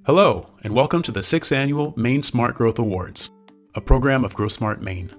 Hello, and welcome to the 6th Annual Maine Smart Growth Awards, a program of GrowSmart Maine.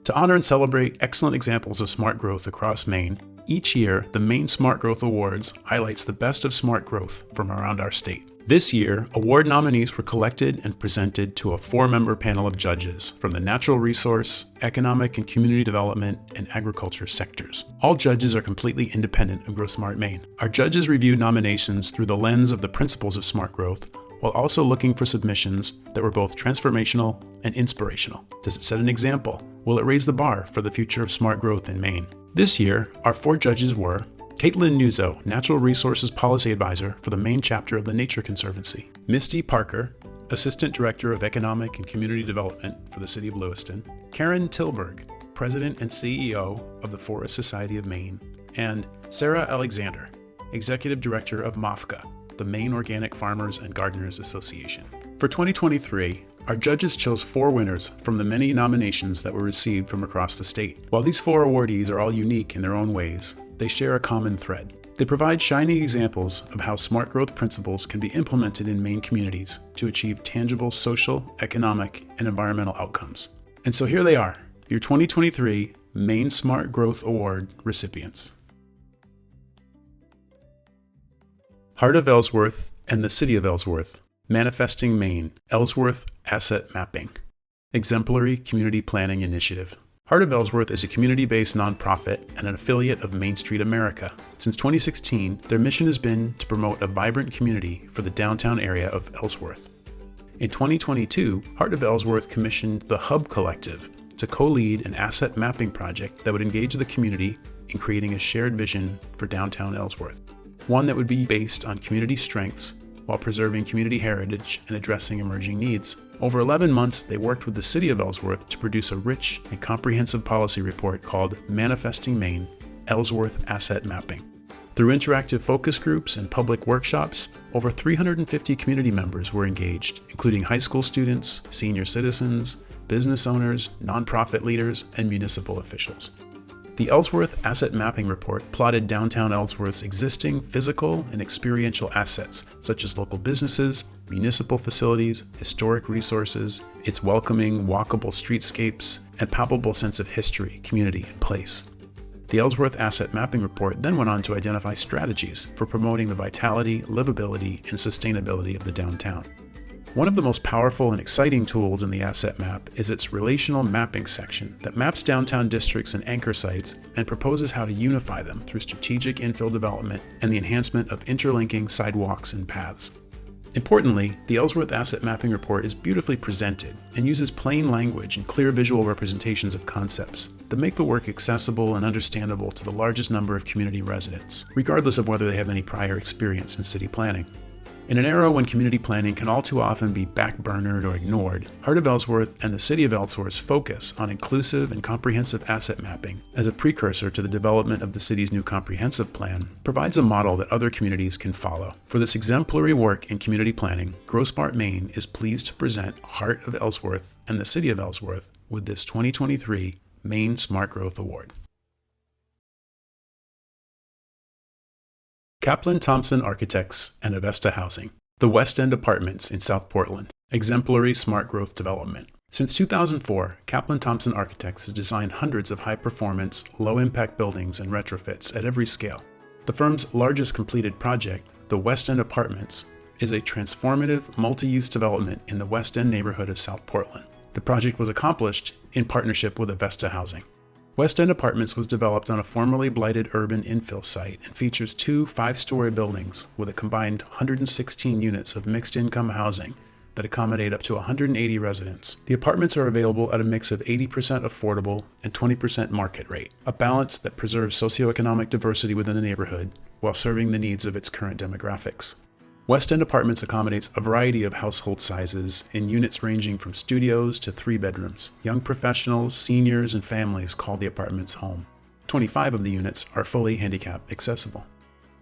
To honor and celebrate excellent examples of smart growth across Maine, each year the Maine Smart Growth Awards highlights the best of smart growth from around our state. This year, award nominees were collected and presented to a 4-member panel of judges from the natural resource, economic and community development, and agriculture sectors. All judges are completely independent of GrowSmart Maine. Our judges review nominations through the lens of the principles of smart growth, while also looking for submissions that were both transformational and inspirational. Does it set an example? Will it raise the bar for the future of smart growth in Maine? This year, our 4 judges were Caitlin Nuzzo, Natural Resources Policy Advisor for the Maine chapter of the Nature Conservancy; Misty Parker, Assistant Director of Economic and Community Development for the City of Lewiston; Karen Tilburg, President and CEO of the Forest Society of Maine; and Sarah Alexander, Executive Director of MOFGA, the Maine Organic Farmers and Gardeners Association. For 2023, our judges chose 4 winners from the many nominations that were received from across the state. While these 4 awardees are all unique in their own ways, they share a common thread. They provide shining examples of how smart growth principles can be implemented in Maine communities to achieve tangible social, economic, and environmental outcomes. And so here they are, your 2023 Maine Smart Growth Award recipients. Heart of Ellsworth and the City of Ellsworth, Manifesting Maine, Ellsworth Asset Mapping, Exemplary Community Planning Initiative. Heart of Ellsworth is a community-based nonprofit and an affiliate of Main Street America. Since 2016, their mission has been to promote a vibrant community for the downtown area of Ellsworth. In 2022, Heart of Ellsworth commissioned the Hub Collective to co-lead an asset mapping project that would engage the community in creating a shared vision for downtown Ellsworth, one that would be based on community strengths while preserving community heritage and addressing emerging needs. Over 11 months, they worked with the City of Ellsworth to produce a rich and comprehensive policy report called Manifesting Maine, Ellsworth Asset Mapping. Through interactive focus groups and public workshops, over 350 community members were engaged, including high school students, senior citizens, business owners, nonprofit leaders, and municipal officials. The Ellsworth Asset Mapping Report plotted downtown Ellsworth's existing physical and experiential assets, such as local businesses, municipal facilities, historic resources, its welcoming, walkable streetscapes, and palpable sense of history, community, and place. The Ellsworth Asset Mapping Report then went on to identify strategies for promoting the vitality, livability, and sustainability of the downtown. One of the most powerful and exciting tools in the asset map is its relational mapping section that maps downtown districts and anchor sites and proposes how to unify them through strategic infill development and the enhancement of interlinking sidewalks and paths. Importantly, the Ellsworth Asset Mapping Report is beautifully presented and uses plain language and clear visual representations of concepts that make the work accessible and understandable to the largest number of community residents, regardless of whether they have any prior experience in city planning. In an era when community planning can all too often be backburnered or ignored, Heart of Ellsworth and the City of Ellsworth's focus on inclusive and comprehensive asset mapping as a precursor to the development of the city's new comprehensive plan provides a model that other communities can follow. For this exemplary work in community planning, GrowSmart Maine is pleased to present Heart of Ellsworth and the City of Ellsworth with this 2023 Maine Smart Growth Award. Kaplan Thompson Architects and Avesta Housing, the West End Apartments in South Portland, exemplary smart growth development. Since 2004, Kaplan Thompson Architects has designed hundreds of high-performance, low-impact buildings and retrofits at every scale. The firm's largest completed project, the West End Apartments, is a transformative, multi-use development in the West End neighborhood of South Portland. The project was accomplished in partnership with Avesta Housing. West End Apartments was developed on a formerly blighted urban infill site and features 2 5-story buildings with a combined 116 units of mixed-income housing that accommodate up to 180 residents. The apartments are available at a mix of 80% affordable and 20% market rate, a balance that preserves socioeconomic diversity within the neighborhood while serving the needs of its current demographics. West End Apartments accommodates a variety of household sizes in units ranging from studios to 3 bedrooms. Young professionals, seniors, and families call the apartments home. 25 of the units are fully handicap accessible.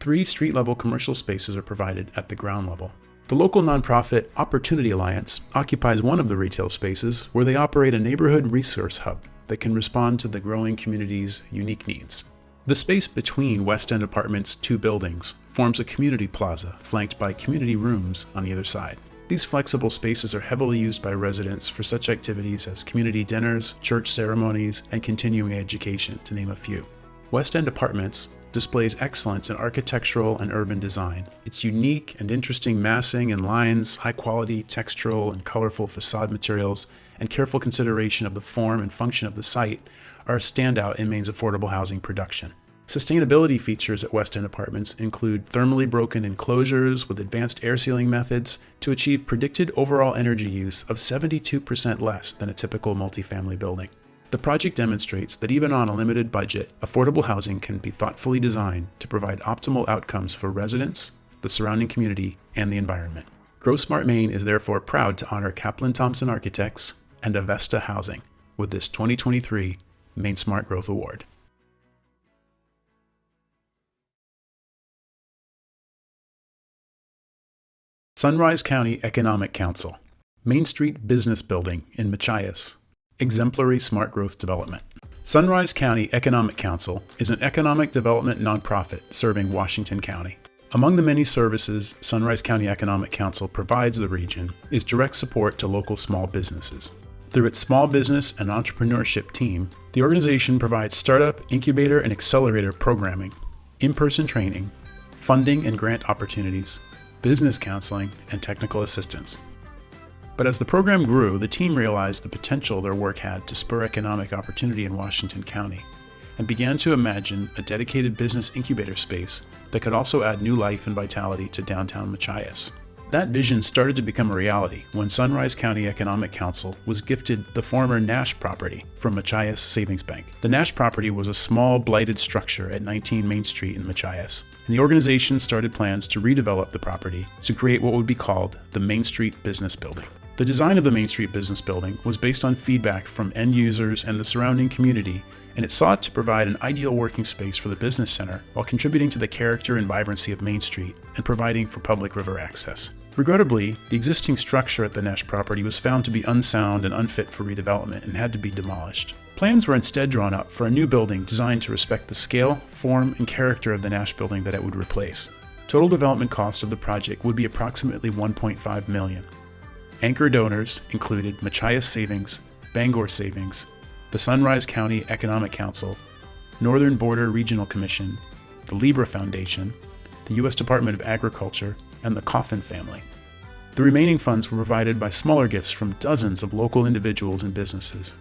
3 street-level commercial spaces are provided at the ground level. The local nonprofit Opportunity Alliance occupies one of the retail spaces where they operate a neighborhood resource hub that can respond to the growing community's unique needs. The space between West End Apartments' 2 buildings forms a community plaza flanked by community rooms on either side. These flexible spaces are heavily used by residents for such activities as community dinners, church ceremonies, and continuing education, to name a few. West End Apartments displays excellence in architectural and urban design. Its unique and interesting massing and lines, high-quality textural and colorful facade materials, and careful consideration of the form and function of the site are a standout in Maine's affordable housing production. Sustainability features at West End Apartments include thermally broken enclosures with advanced air sealing methods to achieve predicted overall energy use of 72% less than a typical multifamily building. The project demonstrates that even on a limited budget, affordable housing can be thoughtfully designed to provide optimal outcomes for residents, the surrounding community, and the environment. GrowSmart Maine is therefore proud to honor Kaplan Thompson Architects and Avesta Housing with this 2023 Maine Smart Growth Award. Sunrise County Economic Council, Main Street Business Building in Machias, exemplary smart growth development. Sunrise County Economic Council is an economic development nonprofit serving Washington County. Among the many services Sunrise County Economic Council provides the region is direct support to local small businesses. Through its small business and entrepreneurship team, the organization provides startup, incubator, and accelerator programming, in-person training, funding and grant opportunities, business counseling, and technical assistance. But as the program grew, the team realized the potential their work had to spur economic opportunity in Washington County and began to imagine a dedicated business incubator space that could also add new life and vitality to downtown Machias. That vision started to become a reality when Sunrise County Economic Council was gifted the former Nash property from Machias Savings Bank. The Nash property was a small, blighted structure at 19 Main Street in Machias, and the organization started plans to redevelop the property to create what would be called the Main Street Business Building. The design of the Main Street Business Building was based on feedback from end users and the surrounding community, and it sought to provide an ideal working space for the business center while contributing to the character and vibrancy of Main Street and providing for public river access. Regrettably, the existing structure at the Nash property was found to be unsound and unfit for redevelopment and had to be demolished. Plans were instead drawn up for a new building designed to respect the scale, form, and character of the Nash building that it would replace. Total development cost of the project would be approximately $1.5 million. Anchor donors included Machias Savings, Bangor Savings, the Sunrise County Economic Council, Northern Border Regional Commission, the Libra Foundation, the U.S. Department of Agriculture, and the Coffin family. The remaining funds were provided by smaller gifts from dozens of local individuals and businesses.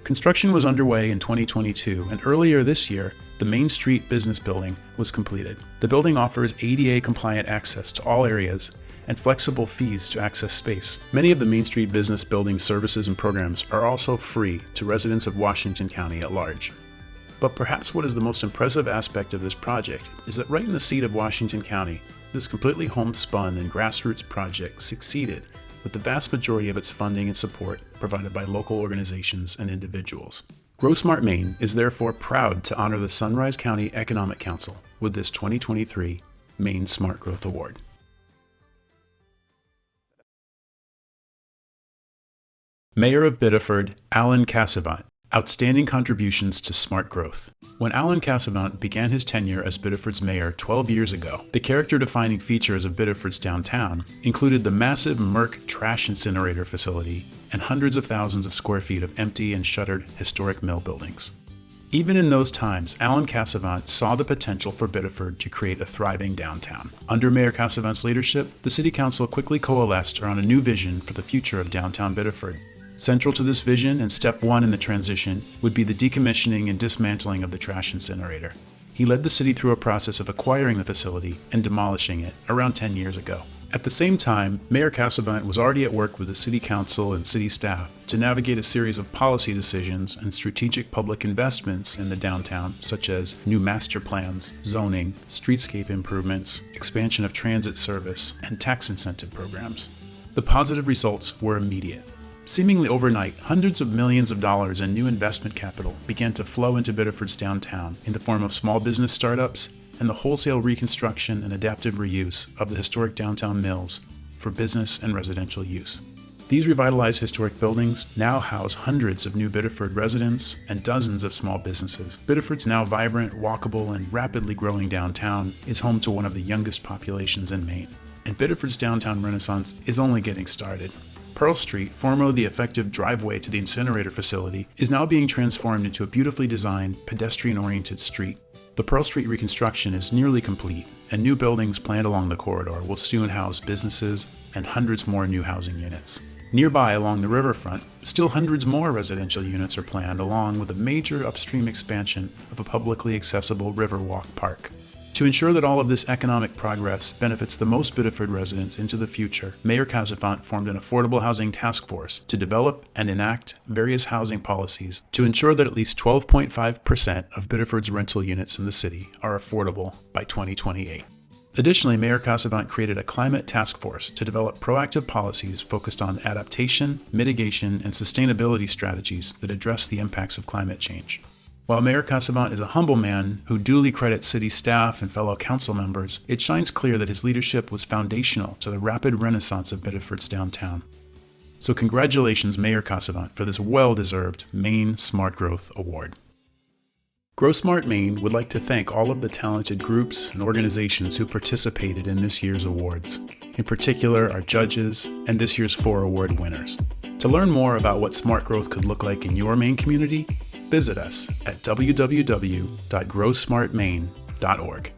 Construction was underway in 2022, and earlier this year, the Main Street Business Building was completed. The building offers ADA-compliant access to all areas and flexible fees to access space. Many of the Main Street Business Building services and programs are also free to residents of Washington County at large. But perhaps what is the most impressive aspect of this project is that right in the seat of Washington County, this completely homespun and grassroots project succeeded with the vast majority of its funding and support provided by local organizations and individuals. GrowSmart Maine is therefore proud to honor the Sunrise County Economic Council with this 2023 Maine Smart Growth Award. Mayor of Biddeford, Alan Cassavant, outstanding contributions to smart growth. When Alan Cassavant began his tenure as Biddeford's mayor 12 years ago, the character-defining features of Biddeford's downtown included the massive Merck trash incinerator facility and hundreds of thousands of square feet of empty and shuttered historic mill buildings. Even in those times, Alan Cassavant saw the potential for Biddeford to create a thriving downtown. Under Mayor Cassavant's leadership, the City Council quickly coalesced around a new vision for the future of downtown Biddeford. Central to this vision, and step one in the transition, would be the decommissioning and dismantling of the trash incinerator. He led the city through a process of acquiring the facility and demolishing it around 10 years ago. At the same time, Mayor Cassavant was already at work with the City Council and city staff to navigate a series of policy decisions and strategic public investments in the downtown, such as new master plans, zoning, streetscape improvements, expansion of transit service, and tax incentive programs. The positive results were immediate. Seemingly overnight, hundreds of millions of dollars in new investment capital began to flow into Biddeford's downtown in the form of small business startups and the wholesale reconstruction and adaptive reuse of the historic downtown mills for business and residential use. These revitalized historic buildings now house hundreds of new Biddeford residents and dozens of small businesses. Biddeford's now vibrant, walkable, and rapidly growing downtown is home to one of the youngest populations in Maine. and Biddeford's downtown renaissance is only getting started. Pearl Street, formerly the effective driveway to the incinerator facility, is now being transformed into a beautifully designed, pedestrian-oriented street. The Pearl Street reconstruction is nearly complete, and new buildings planned along the corridor will soon house businesses and hundreds more new housing units. Nearby along the riverfront, still hundreds more residential units are planned, along with a major upstream expansion of a publicly accessible Riverwalk Park. To ensure that all of this economic progress benefits the most Biddeford residents into the future, Mayor Casavant formed an affordable housing task force to develop and enact various housing policies to ensure that at least 12.5% of Biddeford's rental units in the city are affordable by 2028. Additionally, Mayor Casavant created a climate task force to develop proactive policies focused on adaptation, mitigation, and sustainability strategies that address the impacts of climate change. While Mayor Casavant is a humble man who duly credits city staff and fellow council members, it shines clear that his leadership was foundational to the rapid renaissance of Biddeford's downtown. So congratulations, Mayor Casavant, for this well-deserved Maine Smart Growth Award. GrowSmart Maine would like to thank all of the talented groups and organizations who participated in this year's awards, in particular our judges and this year's 4 award winners. To learn more about what smart growth could look like in your Maine community, visit us at www.growsmartmaine.org.